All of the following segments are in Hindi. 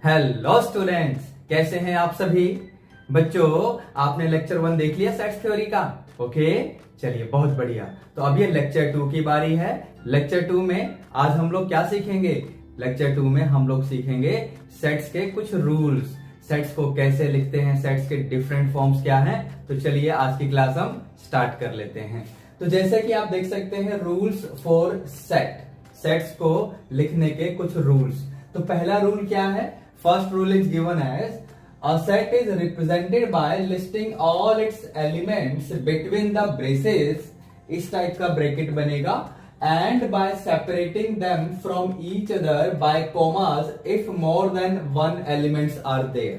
हेलो स्टूडेंट्स, कैसे हैं आप सभी बच्चों। आपने लेक्चर 1 देख लिया सेट्स थ्योरी का। ओके, चलिए बहुत बढ़िया। तो अब ये लेक्चर 2 की बारी है। लेक्चर 2 में आज हम लोग क्या सीखेंगे? लेक्चर 2 में हम लोग सीखेंगे सेट्स के कुछ रूल्स, सेट्स को कैसे लिखते हैं, सेट्स के डिफरेंट फॉर्म्स क्या हैं। तो चलिए आज की क्लास हम स्टार्ट कर लेते हैं। तो जैसे कि आप देख सकते हैं रूल्स फॉर सेट, सेट्स को लिखने के कुछ रूल्स। तो पहला रूल क्या है? First rule is given as a set is represented by listing all its elements between the braces, इस टाइप का ब्रैकेट बनेगा, and by separating them from each other by commas if more than one elements are there।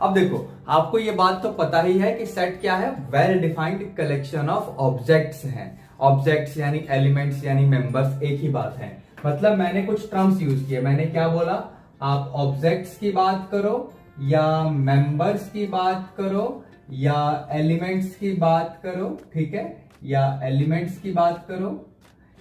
अब देखो, आपको ये बात तो पता ही है कि सेट क्या है? Well defined collection of objects हैं। ऑब्जेक्ट्स यानी एलिमेंट्स यानी मेंबर्स, एक ही बात है। मतलब मैंने कुछ टर्म्स यूज किए। मैंने क्या बोला? आप ऑब्जेक्ट्स की बात करो या मेंबर्स की बात करो या एलिमेंट्स की बात करो, ठीक है, या एलिमेंट्स की बात करो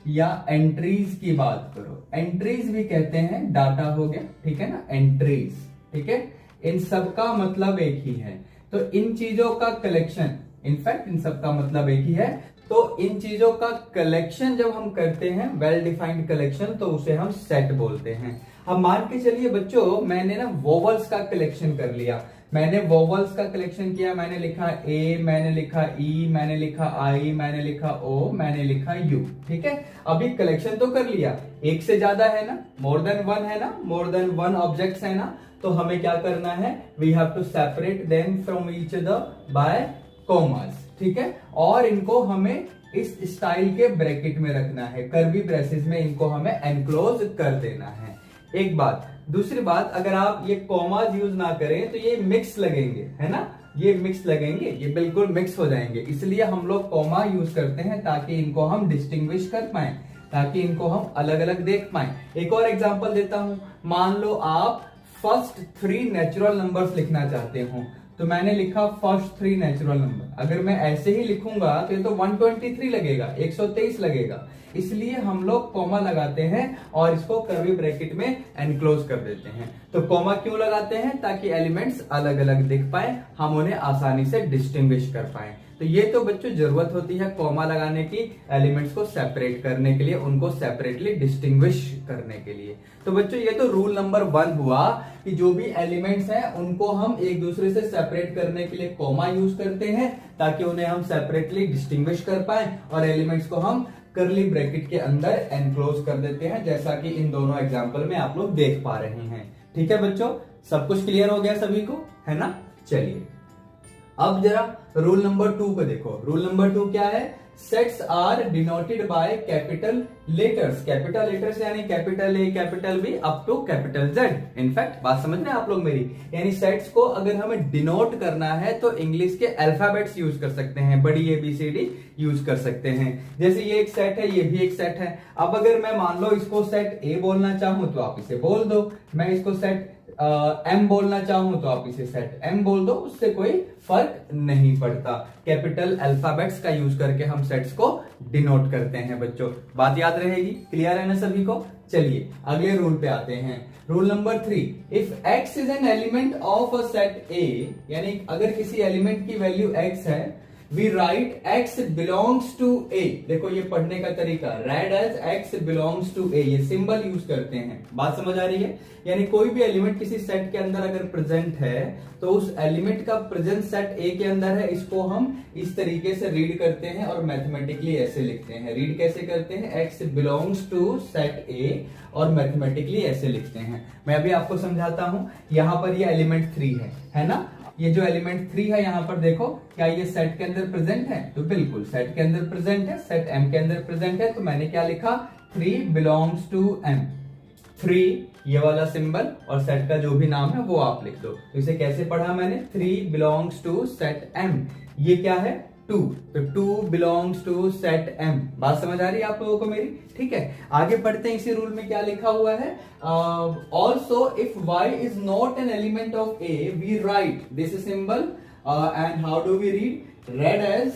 या एंट्रीज की बात करो। एंट्रीज भी कहते हैं, डाटा हो गया, ठीक है ना, एंट्रीज, ठीक है। इन सब का मतलब एक ही है। तो इन चीजों का कलेक्शन, इनफैक्ट इन सब का मतलब एक ही है। तो इन चीजों का कलेक्शन जब हम करते हैं, वेल डिफाइंड कलेक्शन, तो उसे हम सेट बोलते हैं। अब मान के चलिए बच्चों, मैंने ना वोवल्स का कलेक्शन कर लिया। मैंने वोवल्स का कलेक्शन किया। मैंने लिखा ए, मैंने लिखा ई, मैंने लिखा आई, मैंने लिखा ओ, मैंने लिखा यू, ठीक है। अभी कलेक्शन तो कर लिया, एक से ज्यादा है ना, मोर देन वन है ना, मोर देन वन ऑब्जेक्ट्स है ना। तो हमें क्या करना है? We have to separate them from each other by commas, ठीक है। और इनको हमें इस स्टाइल के ब्रैकेट में रखना है, कर्वी ब्रेसेस में इनको हमें एनक्लोज कर देना है। एक बात। दूसरी बात, अगर आप ये कॉमास यूज ना करें तो ये मिक्स लगेंगे, है ना, ये मिक्स लगेंगे, ये बिल्कुल मिक्स हो जाएंगे। इसलिए हम लोग कॉमा यूज करते हैं ताकि इनको हम डिस्टिंग्विश कर पाए, ताकि इनको हम अलग अलग देख पाए। एक और एग्जांपल देता हूं। मान लो आप फर्स्ट 3 नेचुरल नंबर्स लिखना चाहते हो, तो मैंने लिखा फर्स्ट 3 नेचुरल नंबर। अगर मैं ऐसे ही लिखूंगा तो ये तो 123 लगेगा, 123 लगेगा। इसलिए हम लोग कॉमा लगाते हैं और इसको कर्ली ब्रैकेट में एनक्लोज कर देते हैं। तो कॉमा क्यों लगाते हैं? ताकि एलिमेंट्स अलग अलग दिख पाए, हम उन्हें आसानी से डिस्टिंग्विश कर पाए। तो ये तो बच्चों जरूरत होती है कॉमा लगाने की, एलिमेंट्स को सेपरेट करने के लिए, उनको सेपरेटली डिस्टिंग्विश करने के लिए। तो बच्चों ये तो रूल नंबर 1 हुआ कि जो भी एलिमेंट्स हैं उनको हम एक दूसरे से सेपरेट करने के लिए कॉमा यूज करते हैं, ताकि उन्हें हम सेपरेटली डिस्टिंग्विश कर पाए और एलिमेंट्स को हम कर्ली ब्रैकेट के अंदर एनक्लोज कर देते हैं, जैसा कि इन दोनों एग्जाम्पल में आप लोग देख पा रहे हैं। ठीक है बच्चों, सब कुछ क्लियर हो गया सभी को, है ना। चलिए अब जरा रूल नंबर 2 को देखो। रूल नंबर 2 क्या है? Sets are denoted by capital letters. Capital letters यानी capital A, capital B, up to capital Z. In fact बात समझ रहे हैं आप लोग मेरी? यानी सेट्स को अगर हमें डिनोट करना है तो इंग्लिश के अल्फाबेट्स यूज कर सकते हैं, बड़ी ABCD यूज कर सकते हैं। जैसे ये एक सेट है, ये भी एक सेट है। अब अगर मैं मान लो इसको सेट ए बोलना चाहूं तो आप इसे बोल दो, मैं इसको सेट एम बोलना चाहूं तो आप इसे सेट एम बोल दो, उससे कोई फर्क नहीं पड़ता। कैपिटल अल्फाबेट्स का यूज करके हम सेट्स को डिनोट करते हैं बच्चों। बात याद रहेगी? क्लियर है ना सभी को? चलिए अगले रूल पे आते हैं। Rule number 3, if x is an element of a set A, यानी अगर किसी एलिमेंट की वैल्यू x है, we write x belongs to A। देखो ये पढ़ने का तरीका, write as x belongs to A, ये सिंबल यूज करते हैं। बात समझ आ रही है? यानी कोई भी एलिमेंट किसी सेट के अंदर अगर प्रेजेंट है तो उस एलिमेंट का प्रेजेंट सेट A के अंदर है, इसको हम इस तरीके से रीड करते हैं और मैथमेटिकली ऐसे लिखते हैं। रीड कैसे करते हैं? x belongs to set A, और मैथमेटिकली ऐसे लिखते हैं। मैं अभी आपको समझाता हूं। यहां पर ये एलिमेंट 3 है ना। ये जो एलिमेंट 3 है यहां पर देखो, क्या ये सेट के अंदर प्रेजेंट है? तो बिल्कुल सेट के अंदर प्रेजेंट है, सेट M के अंदर प्रेजेंट है। तो मैंने क्या लिखा? 3 बिलोंग्स टू M। 3 ये वाला सिंबल और सेट का जो भी नाम है वो आप लिख दो। तो इसे कैसे पढ़ा मैंने? 3 बिलोंग्स टू सेट M। ये क्या है? 2, तो 2 बिलोंग्स टू सेट M। बात समझ आ रही है आप लोगों को मेरी? ठीक है, आगे पढ़ते हैं। इसी रूल में क्या लिखा हुआ है? Also if y is not an element of A, we write this symbol and how do we read? Read as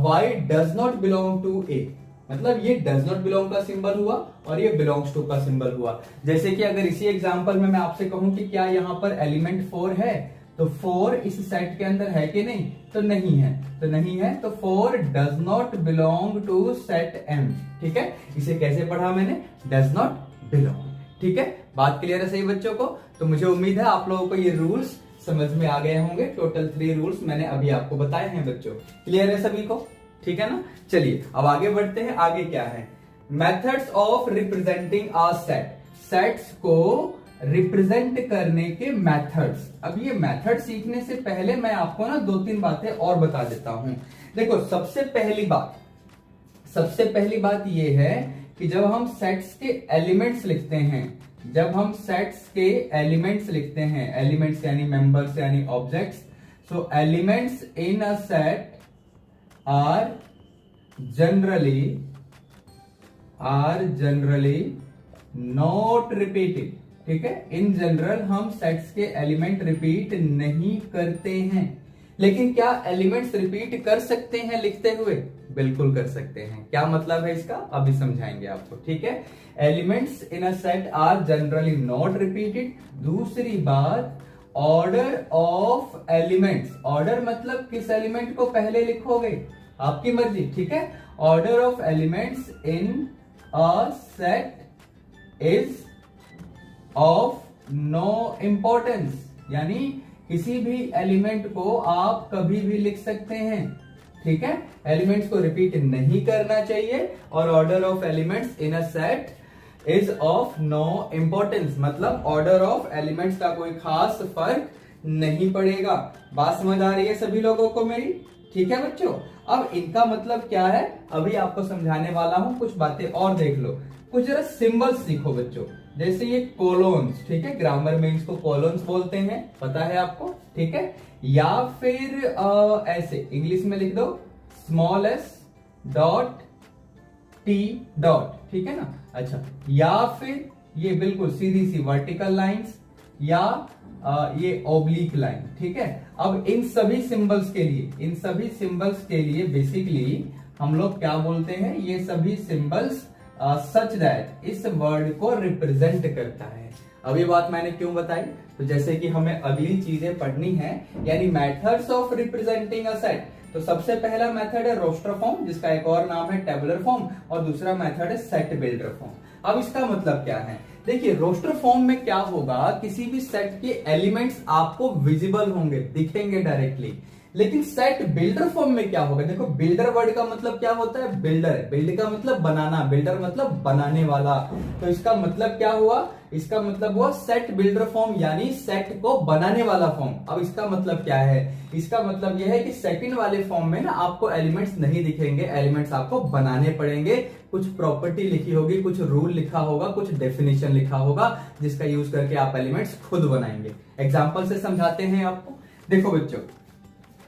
y does not belong to A। मतलब ये डज नॉट बिलोंग का सिंबल हुआ और ये बिलोंग्स टू का सिंबल हुआ। जैसे कि अगर इसी एग्जांपल में मैं आपसे कहूं कि क्या यहाँ पर एलिमेंट 4 है, तो 4 इस सेट के अंदर है कि नहीं, तो नहीं है, तो नहीं है, तो 4 does not belong to set M। ठीक है, इसे कैसे पढ़ा मैंने, डज नॉट बिलोंग। ठीक है, बात क्लियर है सही बच्चों को? तो मुझे उम्मीद है आप लोगों को ये रूल्स समझ में आ गए होंगे। टोटल 3 रूल्स मैंने अभी आपको बताए हैं बच्चों, क्लियर है सभी को? ठीक है ना, चलिए अब आगे बढ़ते हैं। आगे क्या है, methods of representing a set, sets को रिप्रेजेंट करने के मेथड्स। अब ये मेथड सीखने से पहले मैं आपको ना 2-3 बातें और बता देता हूं। देखो सबसे पहली बात ये है कि जब हम सेट्स के एलिमेंट्स लिखते हैं, जब हम सेट्स के एलिमेंट्स लिखते हैं, एलिमेंट्स यानी मेंबर्स यानी objects, so elements in a set are generally not repeated। ठीक है, इन जनरल हम सेट्स के एलिमेंट रिपीट नहीं करते हैं, लेकिन क्या एलिमेंट्स रिपीट कर सकते हैं लिखते हुए? बिल्कुल कर सकते हैं। क्या मतलब है इसका, अभी समझाएंगे आपको। ठीक है, elements in a set are generally not repeated. दूसरी बात, ऑर्डर ऑफ एलिमेंट्स, ऑर्डर मतलब किस एलिमेंट को पहले लिखोगे, आपकी मर्जी। ठीक है, order of elements in a set is of no importance, यानी किसी भी एलिमेंट को आप कभी भी लिख सकते हैं। ठीक है, एलिमेंट्स को रिपीट नहीं करना चाहिए, और order of elements in a set is of no importance, मतलब ऑर्डर ऑफ एलिमेंट्स का कोई खास फर्क नहीं पड़ेगा। बात समझ आ रही है सभी लोगों को मेरी? ठीक है बच्चों, अब इनका मतलब क्या है अभी आपको समझाने वाला हूं, कुछ बातें और देख लो। कुछ जरा सिंबल्स सीखो बच्चों, जैसे ये कोलोन्स। ठीक है, ग्रामर में इसको कोलोन्स बोलते हैं, पता है आपको? ठीक है, या फिर ऐसे इंग्लिश में लिख दो small s dot t dot. ठीक है ना, अच्छा, या फिर ये बिल्कुल सीधी सी वर्टिकल लाइंस, या ये ओब्लिक लाइन। ठीक है, अब इन सभी सिंबल्स के लिए बेसिकली हम लोग क्या बोलते हैं, ये सभी सिंबल्स सच दैट इस वर्ड को रिप्रेजेंट करता है। अब ये बात मैंने क्यों बताई, तो जैसे कि हमें अगली चीजें पढ़नी है, यानी methods of representing a set. तो सबसे पहला मेथड है रोस्टर फॉर्म, जिसका एक और नाम है टेबुलर फॉर्म, और दूसरा मेथड है सेट बिल्डर फॉर्म। अब इसका मतलब क्या है, देखिए रोस्टर फॉर्म में क्या होगा, किसी भी सेट के एलिमेंट्स आपको विजिबल होंगे, दिखेंगे डायरेक्टली। लेकिन सेट बिल्डर फॉर्म में क्या होगा, देखो बिल्डर वर्ड का मतलब क्या होता है, बिल्डर, बिल्ड का मतलब बनाना, बिल्डर मतलब बनाने वाला। तो इसका मतलब क्या हुआ, इसका मतलब हुआ सेट बिल्डर फॉर्म, यानी सेट को बनाने वाला फॉर्म। अब इसका मतलब क्या है, इसका मतलब यह है कि सेकंड वाले फॉर्म में ना आपको एलिमेंट्स नहीं दिखेंगे, एलिमेंट्स आपको बनाने पड़ेंगे। कुछ प्रॉपर्टी लिखी होगी, कुछ रूल लिखा होगा, कुछ डेफिनेशन लिखा होगा, जिसका यूज करके आप एलिमेंट्स खुद बनाएंगे। एग्जाम्पल से समझाते हैं आपको। देखो बच्चों,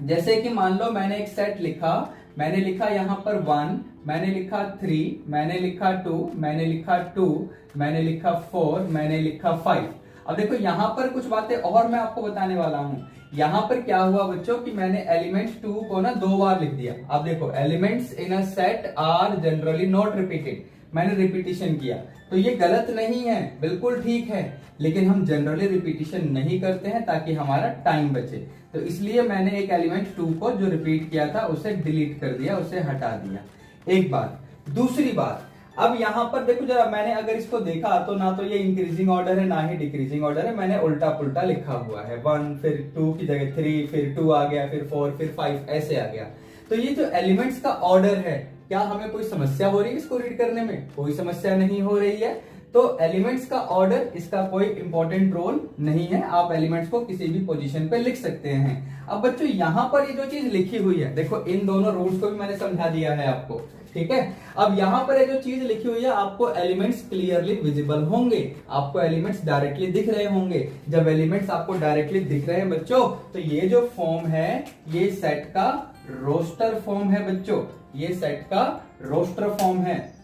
जैसे कि मान लो मैंने एक सेट लिखा, मैंने लिखा यहां पर 1, मैंने लिखा 3, मैंने लिखा 2, मैंने लिखा 2, मैंने लिखा 4, मैंने लिखा 5। अब देखो यहां पर कुछ बातें और मैं आपको बताने वाला हूं। यहां पर क्या हुआ बच्चों कि मैंने एलिमेंट्स 2 को ना 2 बार लिख दिया। अब देखो elements in a set are generally not repeated, मैंने रिपीटिशन किया, तो ये गलत नहीं है, बिल्कुल ठीक है, लेकिन हम जनरली रिपीटिशन नहीं करते हैं ताकि हमारा टाइम बचे। तो इसलिए मैंने एक एलिमेंट 2 को जो रिपीट किया था उसे डिलीट कर दिया, उसे हटा दिया। एक बात। दूसरी बात, अब यहां पर देखो जरा, मैंने अगर इसको देखा तो ना तो ये इंक्रीजिंग ऑर्डर है ना ही डिक्रीजिंग ऑर्डर है, मैंने उल्टा पुल्टा लिखा हुआ है। 1 फिर 2 की जगह 3, फिर 2 आ गया, फिर 4, फिर 5 ऐसे आ गया। तो ये जो एलिमेंट्स का ऑर्डर है, क्या हमें कोई समस्या हो रही है इसको रीड करने में? कोई समस्या नहीं हो रही है। तो एलिमेंट्स का ऑर्डर, इसका कोई इंपॉर्टेंट रोल नहीं है, आप एलिमेंट्स को किसी भी पोजीशन पे लिख सकते हैं। अब बच्चों यहां पर ये जो चीज लिखी हुई है, देखो इन दोनों रूल्स को भी मैंने समझा दिया है आपको, ठीक है। अब यहां पर ये जो चीज लिखी हुई है, आपको एलिमेंट्स क्लियरली विजिबल होंगे, आपको एलिमेंट्स डायरेक्टली दिख रहे होंगे। जब एलिमेंट्स आपको डायरेक्टली दिख रहे हैं बच्चों, तो ये जो फॉर्म है ये सेट का रोस्टर फॉर्म है बच्चों, ये सेट का रोस्टर फॉर्म है।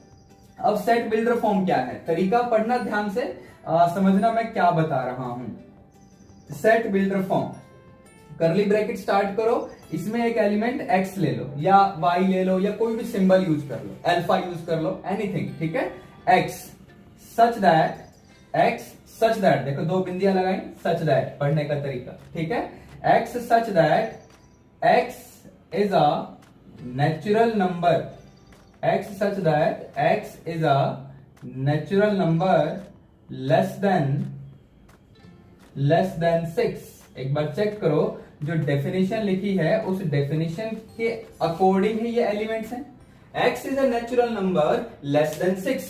अब सेट बिल्डर फॉर्म क्या है, तरीका पढ़ना ध्यान से, समझना मैं क्या बता रहा हूं। सेट बिल्डर फॉर्म, करली ब्रैकेट स्टार्ट करो, इसमें एक एलिमेंट x ले लो या y ले लो या कोई भी सिंबल यूज कर लो, अल्फा यूज कर लो, एनीथिंग, ठीक है। x सच दैट देखो 2 बिंदियां लगाई, सच दैट पढ़ने का तरीका, ठीक है। x such that x is a natural number, x such that x is a natural number less than 6। एक बार चेक करो, जो डेफिनेशन लिखी है उस डेफिनेशन के अकॉर्डिंग ही ये एलिमेंट्स हैं। x is a natural number less than 6,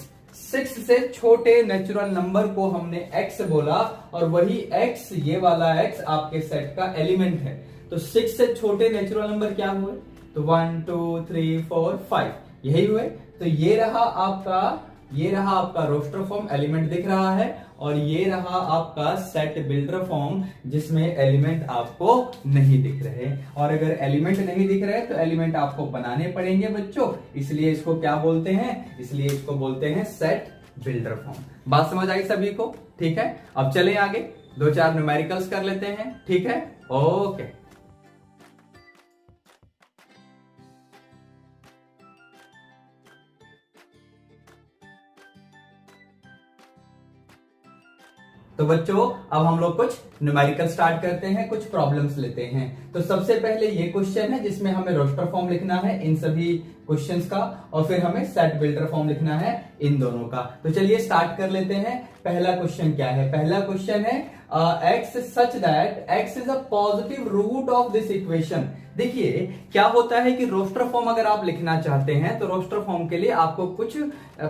6 से छोटे नेचुरल नंबर को हमने x बोला और वही x, ये वाला x आपके सेट का एलिमेंट है। तो 6 से छोटे नेचुरल नंबर क्या हुए? तो 1 2 3 4 5 यही हुए। तो ये रहा आपका रोस्टर फॉर्म एलिमेंट दिख रहा है और ये रहा आपका सेट बिल्डर फॉर्म जिसमें एलिमेंट आपको नहीं दिख रहे। और अगर एलिमेंट नहीं दिख रहे तो एलिमेंट आपको बनाने पड़ेंगे बच्चों, इसलिए इसको क्या बोलते हैं? इसलिए इसको बोलते हैं सेट बिल्डर फॉर्म। बात समझ आई सभी को? ठीक है, अब चले आगे 2-4 न्यूमेरिकल्स कर लेते हैं, ठीक है। ओके, तो बच्चों अब हम लोग कुछ न्यूमेरिकल स्टार्ट करते हैं, कुछ प्रॉब्लम्स लेते हैं। तो सबसे पहले ये क्वेश्चन है जिसमें हमें रोस्टर फॉर्म लिखना है इन सभी क्वेश्चंस का और फिर हमें सेट बिल्डर फॉर्म लिखना है इन दोनों का। तो चलिए स्टार्ट कर लेते हैं। पहला क्वेश्चन क्या है? पहला क्वेश्चन है x such that x is a positive root of this equation. देखिए क्या होता है कि रोस्टर फॉर्म अगर आप लिखना चाहते हैं तो रोस्टर फॉर्म के लिए आपको कुछ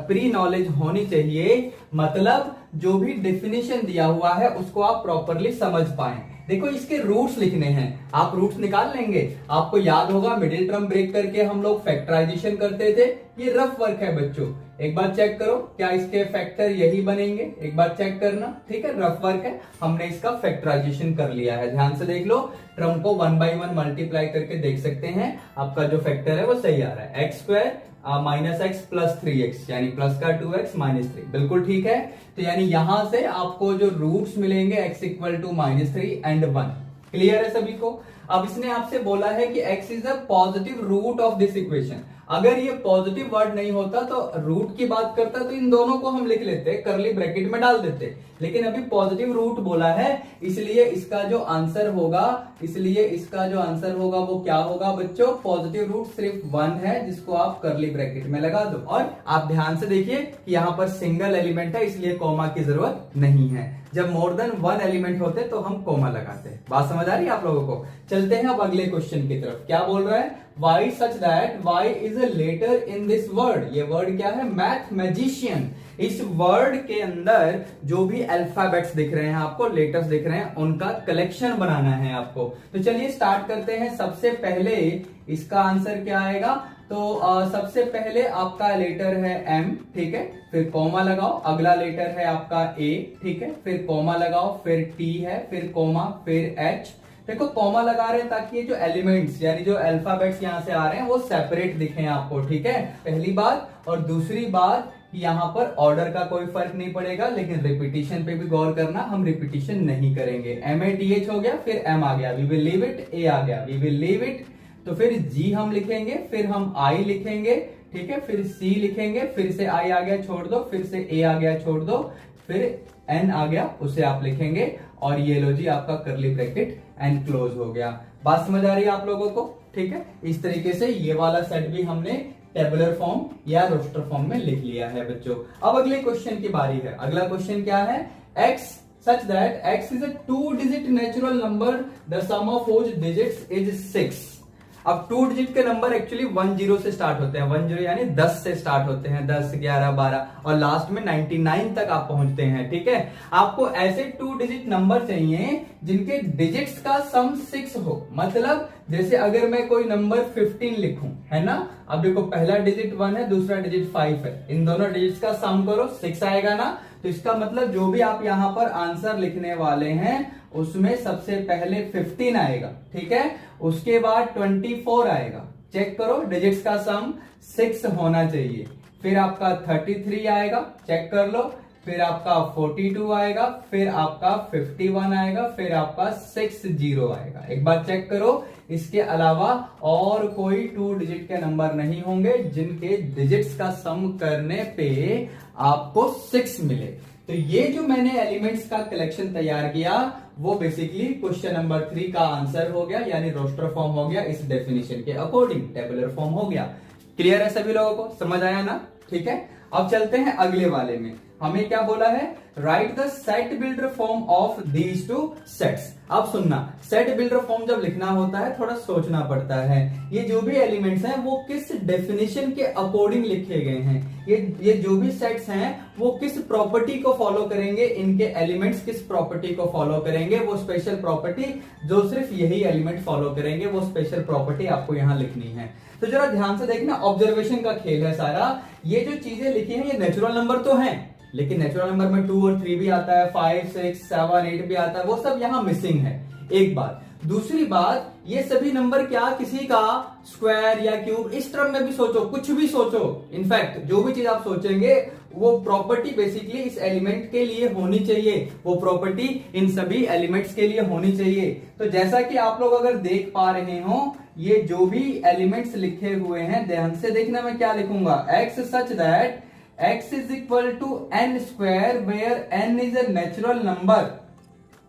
प्री नॉलेज होनी चाहिए, मतलब जो भी डेफिनेशन दिया हुआ है उसको आप प्रॉपरली समझ पाएं। देखो इसके रूट्स लिखने हैं, आप रूट्स निकाल लेंगे। आपको याद होगा मिडिल टर्म ब्रेक करके हम लोग फैक्टराइजेशन करते थे, ये रफ वर्क है बच्चों। एक बार चेक करो क्या इसके फैक्टर यही बनेंगे, एक बार चेक करना, ठीक है। रफ वर्क है, हमने इसका फैक्टराइजेशन कर लिया है, ध्यान से देख लो। टर्म को 1 by 1 मल्टीप्लाई करके देख सकते हैं, आपका जो फैक्टर है वो सही आ रहा है। x square minus x plus 3x यानी प्लस का 2x माइनस 3, बिल्कुल ठीक है। तो यानी यहां से आपको जो रूट्स मिलेंगे x equal to -3 and 1। Clear है सभी को? अब इसने आपसे बोला है कि x is a positive root of this equation. अगर ये पॉजिटिव वर्ड नहीं होता तो रूट की बात करता तो इन दोनों को हम लिख लेते, करली ब्रैकेट में डाल देते, लेकिन अभी पॉजिटिव रूट बोला है इसलिए इसका जो आंसर होगा वो क्या होगा बच्चों? पॉजिटिव रूट सिर्फ 1 है जिसको आप करली ब्रैकेट में लगा दो। और आप ध्यान से देखिए कि यहाँ पर सिंगल एलिमेंट है इसलिए कॉमा की जरूरत नहीं है। जब मोर देन 1 एलिमेंट होते तो हम कॉमा लगाते हैं। बात समझ आ रही है आप लोगों को? चलते हैं अब अगले क्वेश्चन की तरफ। क्या बोल रहा है? y such that y is a letter in this word। ये वर्ड क्या है? Math magician. इस वर्ड के अंदर जो भी अल्फाबेट्स दिख रहे हैं आपको, लेटर्स दिख रहे हैं, उनका कलेक्शन बनाना है आपको। तो चलिए स्टार्ट करते हैं। सबसे पहले इसका आंसर क्या आएगा? तो सबसे पहले आपका लेटर है M, ठीक है, फिर कॉमा लगाओ। अगला लेटर है आपका A, ठीक है, फिर कॉमा लगाओ, फिर T है, फिर कॉमा, फिर H। देखो कॉमा लगा रहे हैं ताकि ये जो एलिमेंट्स यानी जो अल्फाबेट्स यहाँ से आ रहे हैं वो सेपरेट दिखें आपको, ठीक है, पहली बात। और दूसरी बात कि यहाँ पर ऑर्डर का कोई फर्क नहीं पड़ेगा, लेकिन रिपीटिशन पे भी गौर करना, हम रिपीटिशन नहीं करेंगे। MATH हो गया, फिर M आ गया, we will leave it, A आ गया, वी विल लीव इट। तो फिर G हम लिखेंगे, फिर हम I लिखेंगे, ठीक है, फिर C लिखेंगे, फिर से I आ गया छोड़ दो, फिर से A आ गया छोड़ दो, फिर N आ गया उसे आप लिखेंगे और ये लो जी आपका करली ब्रैकेट एंड क्लोज हो गया। बात समझ आ रही है आप लोगों को? ठीक है, इस तरीके से ये वाला सेट भी हमने टेबुलर फॉर्म या रोस्टर फॉर्म में लिख लिया है बच्चों। अब अगले क्वेश्चन की बारी है। अगला क्वेश्चन क्या है? x such that x is a 2-digit natural number, the sum of whose digits is 6। अब 2 डिजिट के नंबर एक्चुअली 10 से स्टार्ट होते हैं, 10 यानी 10 से स्टार्ट होते हैं, 10, 11, 12 और लास्ट में 99 तक आप पहुंचते हैं, ठीक है। आपको ऐसे 2 डिजिट नंबर चाहिए जिनके डिजिट्स का सम 6 हो। मतलब जैसे अगर मैं कोई नंबर 15 लिखूं, है ना, अब देखो पहला डिजिट 1 है, दूसरा डिजिट 5 है, इन दोनों डिजिट्स का सम करो 6 आएगा ना। तो इसका मतलब जो भी आप यहां पर आंसर लिखने वाले हैं उसमें सबसे पहले 15 आएगा, ठीक है, उसके बाद 24 आएगा। चेक करो डिजिट्स का सम 6 होना चाहिए। फिर आपका 33 आएगा, चेक कर लो, फिर आपका 42 आएगा, फिर आपका 51 आएगा, फिर आपका 60 आएगा। एक बार चेक करो, इसके अलावा और कोई 2 डिजिट के नंबर नहीं होंगे जिनके डिजिट्स का सम करने पे आपको 6 मिले। तो ये जो मैंने एलिमेंट्स का कलेक्शन तैयार किया वो बेसिकली क्वेश्चन नंबर 3 का आंसर हो गया, यानी रोस्टर फॉर्म हो गया इस डेफिनेशन के अकॉर्डिंग, टेबुलर फॉर्म हो गया। क्लियर है सभी लोगों को, समझ आया ना? ठीक है, अब चलते हैं अगले वाले में। हमें क्या बोला है, right the set builder form of these two sets. अब सुनना, सेट बिल्डर फॉर्म जब लिखना होता है थोड़ा सोचना पड़ता है। ये जो भी एलिमेंट्स हैं वो किस डेफिनेशन के अकॉर्डिंग लिखे गए हैं, ये जो भी सेट्स हैं वो किस प्रॉपर्टी को फॉलो करेंगे, इनके एलिमेंट्स किस प्रॉपर्टी को फॉलो करेंगे, वो स्पेशल प्रॉपर्टी जो सिर्फ यही एलिमेंट फॉलो करेंगे, वो स्पेशल प्रॉपर्टी आपको यहां लिखनी है। तो जरा ध्यान से देखना, ऑब्जर्वेशन का खेल है सारा। ये जो चीजें लिखी हैं ये नेचुरल नंबर तो हैं, लेकिन नेचुरल नंबर में 2 और 3 भी आता है, 5, 6, 7, 8 भी आता है, वो सब यहां मिसिंग है। एक बात। दूसरी बात, ये सभी नंबर क्या किसी का स्क्वायर या क्यूब इस टर्म में भी सोचो, कुछ भी सोचो, इनफैक्ट जो भी चीज आप सोचेंगे वो प्रॉपर्टी बेसिकली इस एलिमेंट के लिए होनी चाहिए, वो प्रॉपर्टी इन सभी एलिमेंट्स के लिए होनी चाहिए। तो जैसा कि आप लोग अगर देख पा रहे हो, ये जो भी एलिमेंट्स लिखे हुए हैं ध्यान से देखना, मैं क्या लिखूंगा, x such that x is equal to n square where n is a natural number.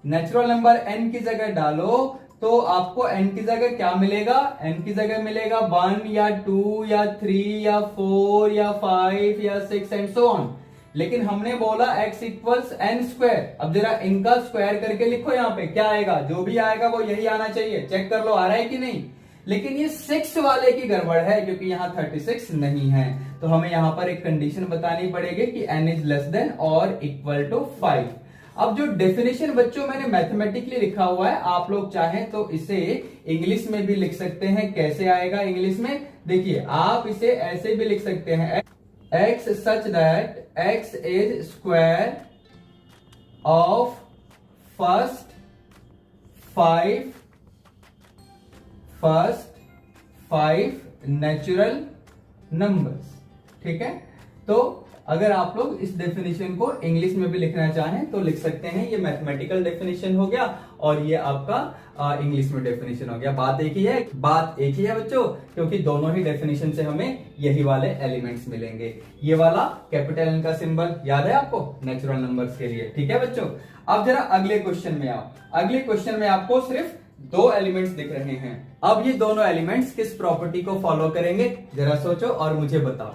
Natural number n की जगह डालो तो आपको n की जगह क्या मिलेगा, n की जगह मिलेगा 1 या 2 या 3 या 4 या 5 या 6 एंड सो ऑन। लेकिन हमने बोला x इक्वल्स n स्क्वायर। अब जरा इनका स्क्वायर करके लिखो, यहाँ पे क्या आएगा, जो भी आएगा वो यही आना चाहिए, चेक कर लो आ रहा है कि नहीं। लेकिन ये 6 वाले की गड़बड़ है क्योंकि यहाँ 36 नहीं है, तो हमें यहां पर एक कंडीशन बतानी पड़ेगी कि n इज लेस देन और इक्वल टू 5। अब जो डेफिनेशन बच्चों मैंने मैथमेटिकली लिखा हुआ है, आप लोग चाहें तो इसे इंग्लिश में भी लिख सकते हैं। कैसे आएगा इंग्लिश में, देखिए आप इसे ऐसे भी लिख सकते हैं, x such that x is square of first 5 natural numbers. ठीक है, तो अगर आप लोग इस डेफिनेशन को इंग्लिश में भी लिखना चाहें तो लिख सकते हैं। ये मैथमेटिकल डेफिनेशन हो गया और ये आपका इंग्लिश में डेफिनेशन हो गया। बात एक ही है बच्चों, क्योंकि दोनों ही डेफिनेशन से हमें यही वाले एलिमेंट्स मिलेंगे। ये वाला कैपिटल एन का सिंबल याद है आपको नेचुरल नंबर्स के लिए। ठीक है बच्चों, अब जरा अगले क्वेश्चन में आओ। अगले क्वेश्चन में आपको सिर्फ 2 एलिमेंट्स दिख रहे हैं। अब ये दोनों एलिमेंट्स किस प्रॉपर्टी को फॉलो करेंगे, जरा सोचो और मुझे बताओ,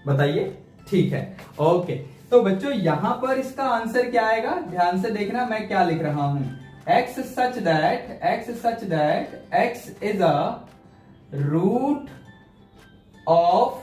बताइए। ठीक है, ओके। तो बच्चों यहां पर इसका आंसर क्या आएगा, ध्यान से देखना मैं क्या लिख रहा हूं, x such that x is a root of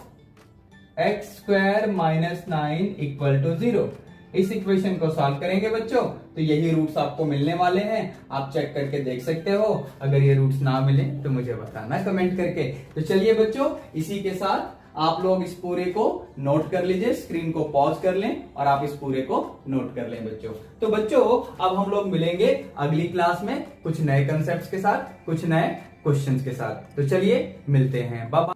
x square minus 9 equal to 0। इस इक्वेशन को सॉल्व करेंगे बच्चों तो यही रूट्स आपको मिलने वाले हैं। आप चेक करके देख सकते हो, अगर ये रूट्स ना मिले तो मुझे बताना कमेंट करके। तो चलिए बच्चों, इसी के साथ आप लोग इस पूरे को नोट कर लीजिए, स्क्रीन को पॉज कर लें और आप इस पूरे को नोट कर लें बच्चों। तो बच्चों अब हम लोग मिलेंगे अगली क्लास में कुछ नए कंसेप्ट्स के साथ, कुछ नए क्वेश्चंस के साथ। तो चलिए मिलते हैं, बाय बाय।